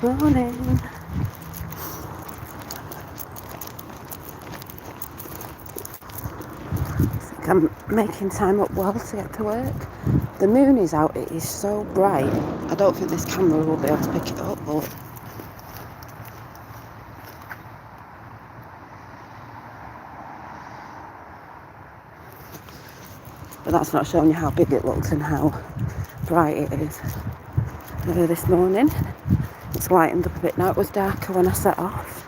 morning. I think I'm making time up well to get to work. The moon is out, it is so bright. I don't think this camera will be able to pick it up, but that's not showing you how big it looks and how bright it is. This morning it's lightened up a bit now. It was darker when I set off.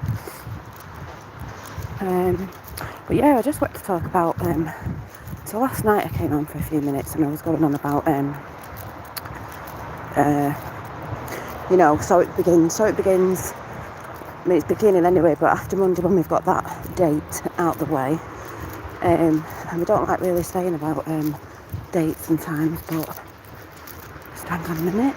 But yeah, I just want to talk about so last night I came on for a few minutes and I was going on about so it begins. I mean, it's beginning anyway, but after Monday when we've got that date out the way, and we don't like really saying about dates and times, but just hang on a minute.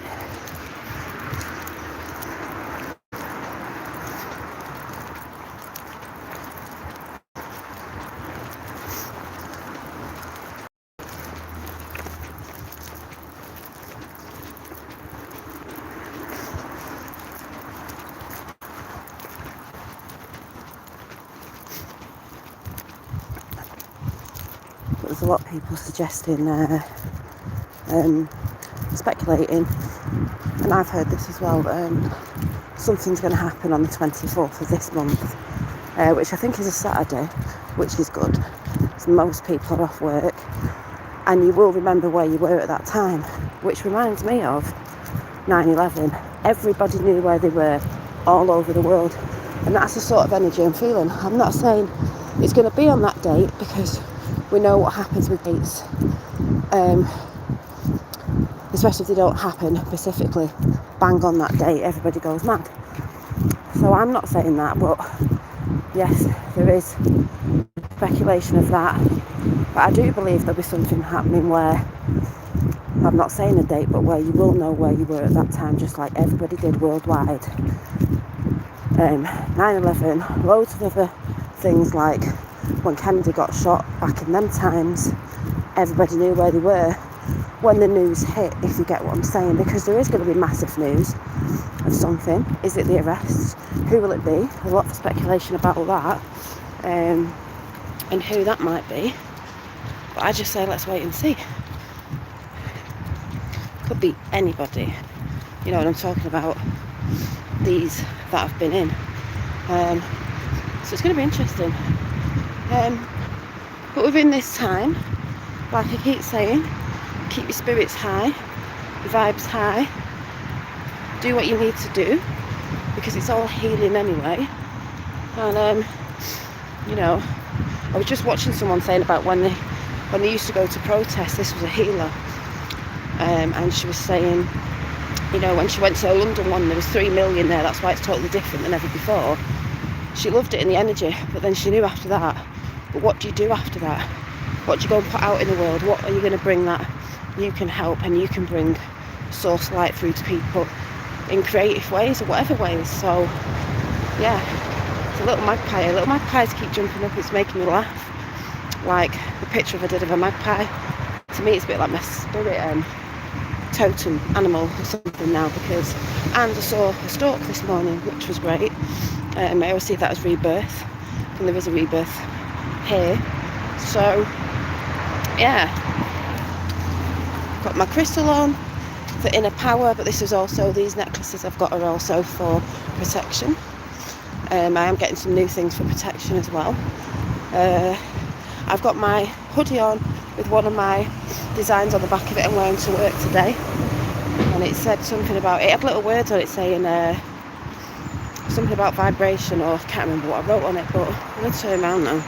There's a lot of people suggesting, speculating, and I've heard this as well, something's going to happen on the 24th of this month, which I think is a Saturday, which is good. So most people are off work, and you will remember where you were at that time, which reminds me of 9/11. Everybody knew where they were all over the world, and that's the sort of energy I'm feeling. I'm not saying it's going to be on that date, because we know what happens with dates, especially if they don't happen specifically bang on that date, everybody goes mad. So I'm not saying that, but yes, there is speculation of that. But I do believe there'll be something happening where, I'm not saying a date, but where you will know where you were at that time, just like everybody did worldwide. 9/11, loads of other things, like when Kennedy got shot back in them times, everybody knew where they were when the news hit, if you get what I'm saying, because there is going to be massive news of something. Is it the arrests? Who will it be? A lot of speculation about that, and who that might be. But I just say let's wait and see. Could be anybody, you know what I'm talking about, these that I've been in. So it's going to be interesting. But within this time, like I keep saying, keep your spirits high, your vibes high, do what you need to do, because it's all healing anyway. And I was just watching someone saying about when they used to go to protest, this was a healer, and she was saying, when she went to the London one, there was 3 million there, that's why it's totally different than ever before. She loved it in the energy, but then she knew after that, but what do you do after that? What do you go and put out in the world? What are you going to bring that you can help and you can bring source light through to people in creative ways or whatever ways? So yeah, it's a little magpie. Little magpies keep jumping up, it's making me laugh. Like the picture I did of a magpie, to me it's a bit like my spirit totem animal or something now, because, and I saw a stork this morning, which was great. I always see that as rebirth, and there is a rebirth here. So yeah, got my crystal on for inner power, but this is also, these necklaces I've got are also for protection. I am getting some new things for protection as well. I've got my hoodie on with one of my designs on the back of it I'm wearing to work today, and it said something about, it had little words on it saying something about vibration, or I can't remember what I wrote on it, but I'm going to turn around now.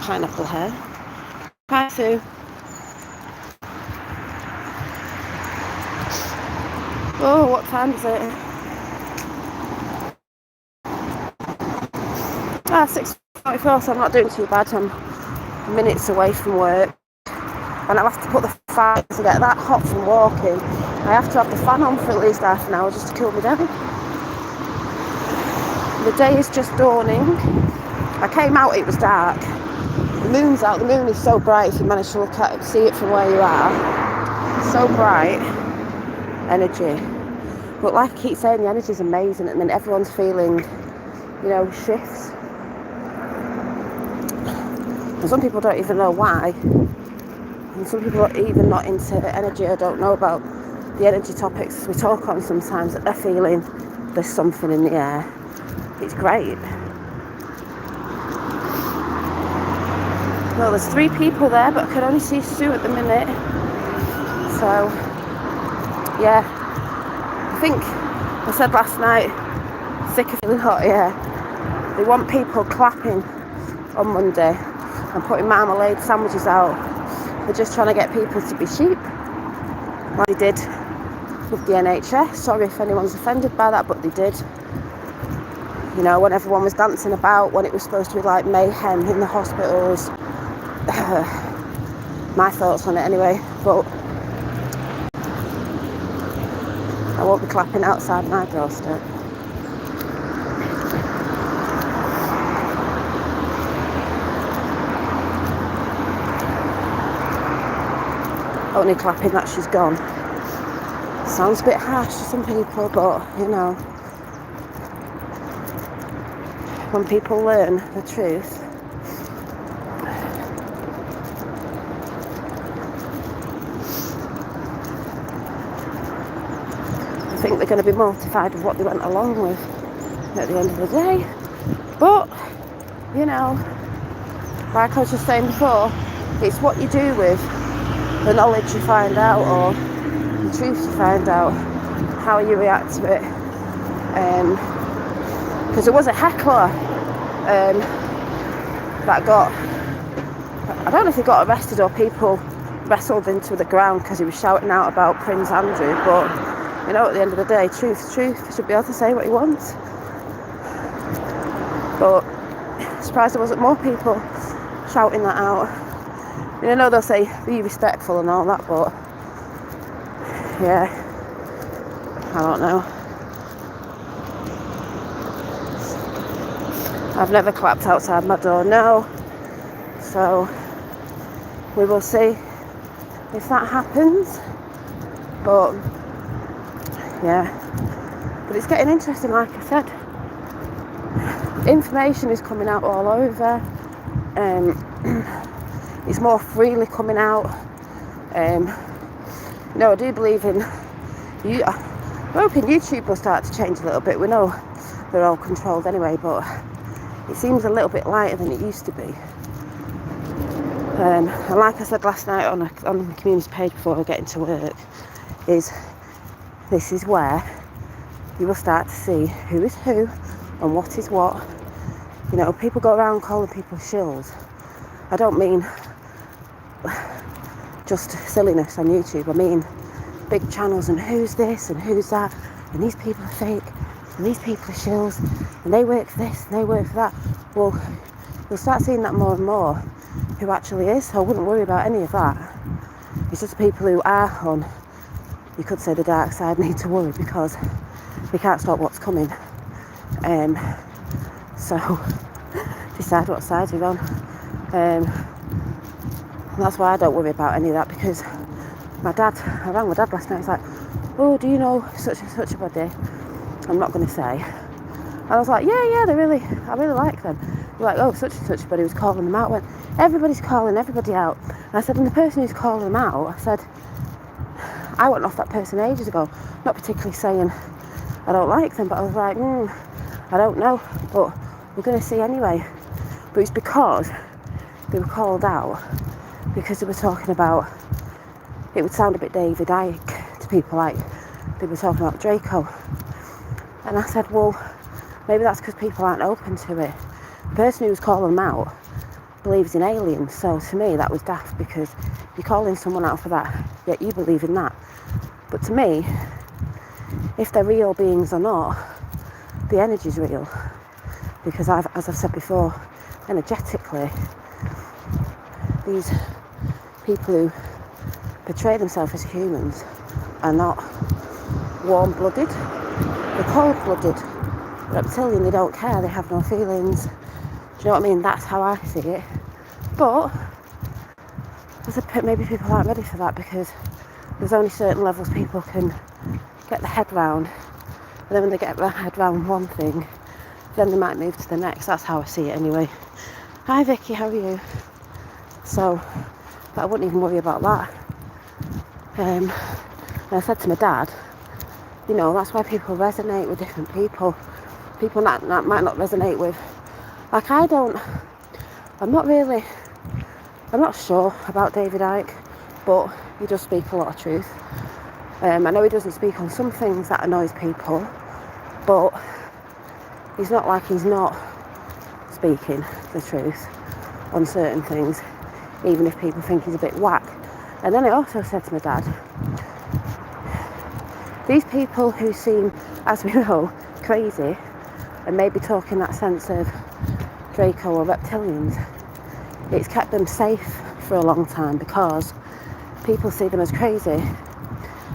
Pineapple hair. Hi Sue. Oh, what time is it? 6:44, so I'm not doing too bad. I'm minutes away from work, and I'll have to put the fan to get that hot from walking. I have to have the fan on for at least half an hour just to cool me down. The day is just dawning. I came out, it was dark. The moon's out. The moon is so bright if you manage to see it from where you are. So bright. Energy. But like I keep saying, the energy is amazing, and then everyone's feeling, shifts. And some people don't even know why. And some people are even not into energy or don't know about the energy topics we talk on sometimes, that they're feeling there's something in the air. It's great. Well, there's 3 people there, but I can only see Sue at the minute. So, yeah. I think I said last night, sick of feeling hot, yeah. They want people clapping on Monday and putting marmalade sandwiches out. They're just trying to get people to be sheep, like they did with the NHS. Sorry if anyone's offended by that, but they did. When everyone was dancing about, when it was supposed to be like mayhem in the hospitals. My thoughts on it anyway, but I won't be clapping outside my doorstep. Only clapping that she's gone. Sounds a bit harsh to some people, but when people learn the truth, I think they're going to be mortified with what they went along with at the end of the day. But, like I was just saying before, it's what you do with the knowledge you find out, or the truth you find out, how you react to it. Because there was a heckler that got, I don't know if he got arrested or people wrestled into the ground because he was shouting out about Prince Andrew, but at the end of the day, truth's truth. He should be able to say what he wants. But surprised there wasn't more people shouting that out. I know they'll say be respectful and all that, but yeah, I don't know. I've never clapped outside my door, no. So we will see if that happens. But yeah, but it's getting interesting, like I said. Information is coming out all over. It's more freely coming out. I do believe in you. I'm hoping YouTube will start to change a little bit. We know they're all controlled anyway, but it seems a little bit lighter than it used to be. And like I said last night on the community page before I get into work, this is where you will start to see who is who and what is what. People go around calling people shills. I don't mean just silliness on YouTube. I mean big channels and who's this and who's that, and these people are fake and these people are shills and they work for this and they work for that. Well, you'll start seeing that more and more, who actually is. So I wouldn't worry about any of that. It's just people who are on, you could say, the dark side need to worry, because we can't stop what's coming. So decide what side you're on. And that's why I don't worry about any of that, because I rang my dad last night. He's like, oh, do you know such and such a body? I'm not going to say. And I was like, yeah, I really like them. They're like, oh, such and such a body was calling them out. I went, everybody's calling everybody out. And I said, and the person who's calling them out, I said, I went off that person ages ago, not particularly saying I don't like them, but I was like, I don't know, but we're going to see anyway. But it's because they were called out, because they were talking about, it would sound a bit David Icke to people, like they were talking about Draco. And I said, well, maybe that's because people aren't open to it. The person who was calling them out believes in aliens, so to me that was daft, because you're calling someone out for that, yet you believe in that. But to me, if they're real beings or not, the energy's real, because as I've said before, energetically, these people who portray themselves as humans are not warm-blooded, they're cold-blooded. Reptilian, they don't care, they have no feelings. Do you know what I mean? That's how I see it. But maybe people aren't ready for that, because there's only certain levels people can get the head round. And then when they get their head round one thing, then they might move to the next. That's how I see it anyway. Hi Vicky, how are you? So, but I wouldn't even worry about that. And I said to my dad, you know, that's why people resonate with different people. People that might not resonate with. Like I'm not sure about David Icke, but he does speak a lot of truth. I know he doesn't speak on some things that annoys people, but it's not like he's not speaking the truth on certain things, even if people think he's a bit whack. And then I also said to my dad, these people who seem, as we know, crazy, and maybe talk in that sense of Draco or reptilians, it's kept them safe for a long time because people see them as crazy.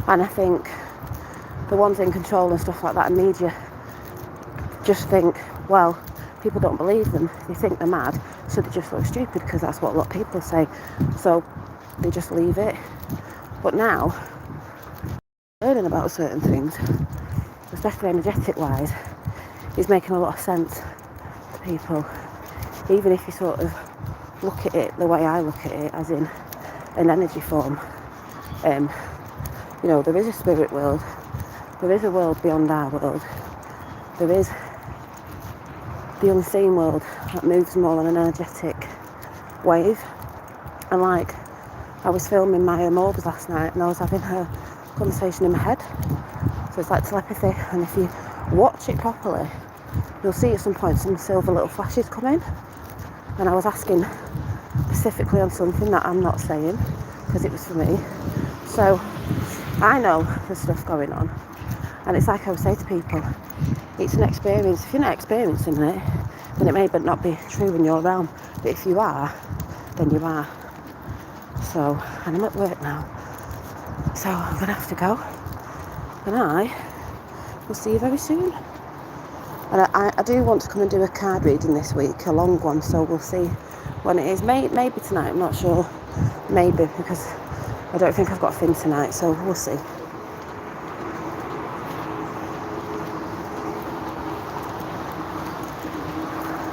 And I think the ones in control and stuff like that in media just think, well, people don't believe them, they think they're mad, so they just look stupid because that's what a lot of people say, so they just leave it. But now, learning about certain things, especially energetic wise, is making a lot of sense to people, even if you sort of look at it the way I look at it, as in an energy form. You know, there is a spirit world, there is a world beyond our world, there is the unseen world that moves more on an energetic wave. And like, I was filming Maya Morbers last night and I was having her conversation in my head, so it's like telepathy. And if you watch it properly, you'll see at some point some silver little flashes come in, and I was asking specifically on something that I'm not saying because it was for me. So I know there's stuff going on, and it's like I would say to people, it's an experience. If you're not experiencing it, then it may but not be true in your realm, but if you are, then you are. So, and I'm at work now, so I'm gonna have to go, and I will see you very soon. And I do want to come and do a card reading this week, a long one, so we'll see when it is. Maybe tonight, I'm not sure. Maybe, because I don't think I've got a fin tonight, so we'll see.